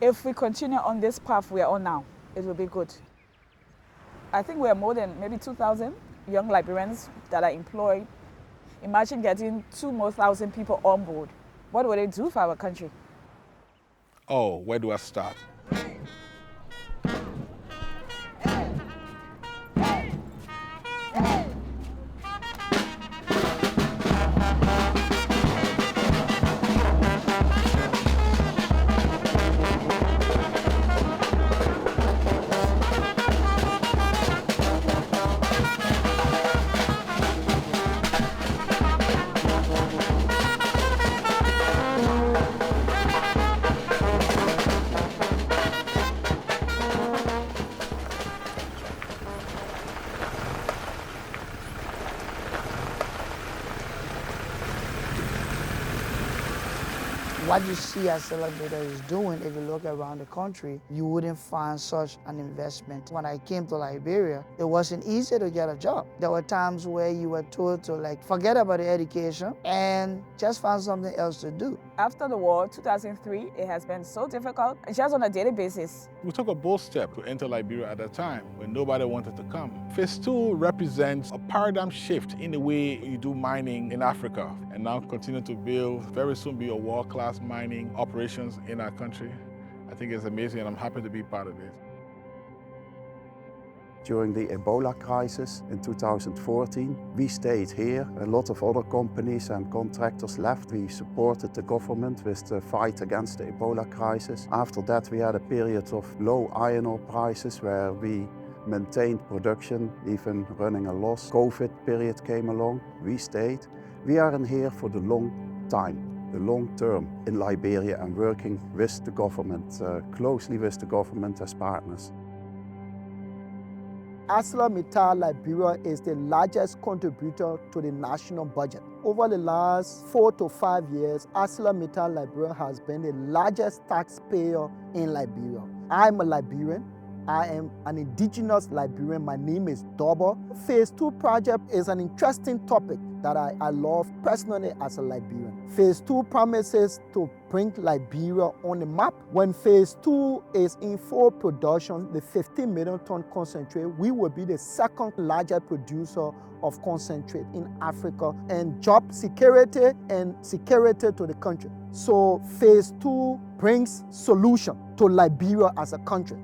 If we continue on this path we are on now, it will be good. I think we are more than maybe 2,000 young Liberians that are employed. Imagine getting 2,000 more people on board. What will they do for our country? Oh, where do I start? What you see ArcelorMittal is doing, if you look around the country, you wouldn't find such an investment. When I came to Liberia, it wasn't easy to get a job. There were times where you were told to forget about the education and just find something else to do. After the war, 2003, it has been so difficult, just on a daily basis. We took a bold step to enter Liberia at that time when nobody wanted to come. Phase 2 represents a paradigm shift in the way you do mining in Africa, and now continue to build, very soon be a world-class mining operations in our country. I think it's amazing and I'm happy to be part of it. During the Ebola crisis in 2014, we stayed here. A lot of other companies and contractors left. We supported the government with the fight against the Ebola crisis. After that, we had a period of low iron ore prices where we maintained production, even running a loss. COVID period came along, we stayed. We are in here for the long time, the long term in Liberia and working with the government, closely with the government as partners. ArcelorMittal Liberia is the largest contributor to the national budget. Over the last 4 to 5 years, ArcelorMittal Liberia has been the largest taxpayer in Liberia. I'm a Liberian. I am an indigenous Liberian. My name is Dobo. Phase 2 project is an interesting topic that I love personally as a Liberian. Phase 2 promises to bring Liberia on the map. When Phase 2 is in full production, the 15 million ton concentrate, we will be the second largest producer of concentrate in Africa, and job security and security to the country. So Phase 2 brings solution to Liberia as a country.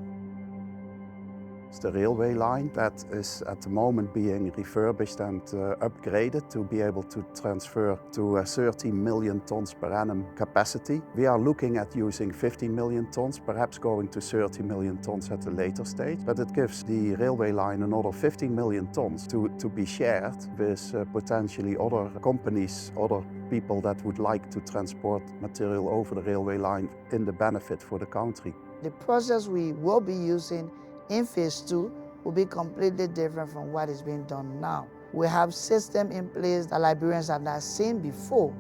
It's the railway line that is at the moment being refurbished and upgraded to be able to transfer to 30 million tons per annum capacity. We are looking at using 15 million tons, perhaps going to 30 million tons at a later stage. But it gives the railway line another 15 million tons to be shared with potentially other companies, other people that would like to transport material over the railway line in the benefit for the country. The process we will be using in Phase 2 will be completely different from what is being done now. We have systems in place that Liberians have not seen before.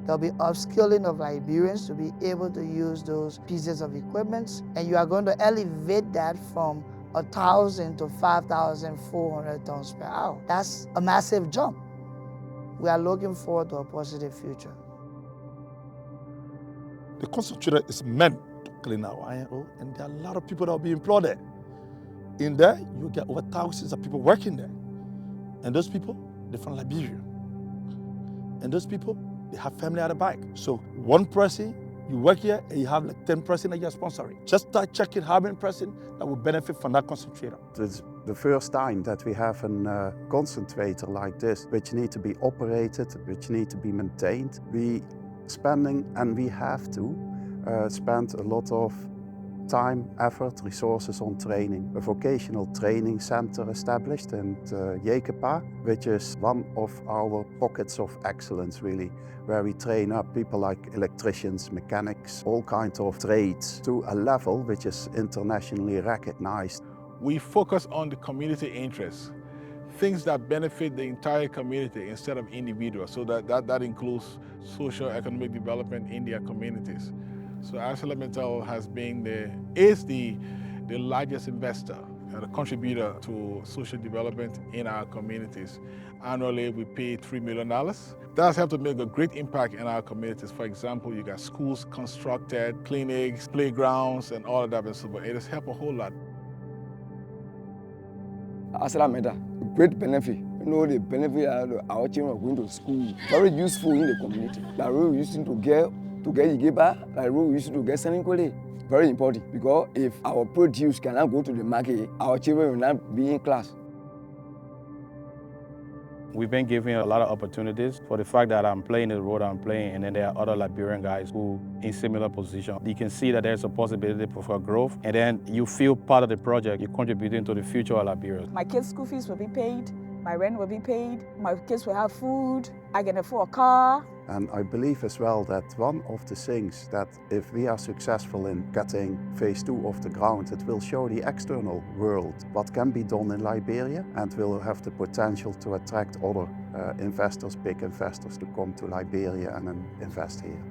There'll be upskilling of Liberians to be able to use those pieces of equipment, and you are going to elevate that from 1,000 to 5,400 tons per hour. That's a massive jump. We are looking forward to a positive future. The concentrator is meant to clean our iron ore, and there are a lot of people that will be employed there. In there, you get over thousands of people working there. And those people, they're from Liberia. And those people, they have family at the back. So one person, you work here and you have like 10 person that you're sponsoring. Just start checking how many person that will benefit from that concentrator. It's the first time that we have a concentrator like this, which need to be operated, which need to be maintained. We spending, and we have to spend a lot of time, effort, resources on training. A vocational training center established in Yekepa, which is one of our pockets of excellence really, where we train up people like electricians, mechanics, all kinds of trades to a level which is internationally recognized. We focus on the community interests, things that benefit the entire community instead of individuals. So that includes social economic development in their communities. So ArcelorMittal is the largest investor a contributor to social development in our communities. Annually, we pay $3 million. That's helped to make a great impact in our communities. For example, you got schools constructed, clinics, playgrounds, and all of that. And so it has helped a whole lot. ArcelorMittal, great benefit. You know, the benefit our children are going to school, very useful in the community. Like we used to get Yekepa, like we used to get Senegal. Very important, because if our produce cannot go to the market, our children will not be in class. We've been given a lot of opportunities for the fact that I'm playing the role I'm playing, and then there are other Liberian guys who in similar position. You can see that there's a possibility for growth, and then you feel part of the project. You're contributing to the future of Liberia. My kids' school fees will be paid, my rent will be paid, my kids will have food, I can afford a car. And I believe as well that one of the things that if we are successful in getting phase 2 off the ground, it will show the external world what can be done in Liberia, and will have the potential to attract other investors, big investors, to come to Liberia and invest here.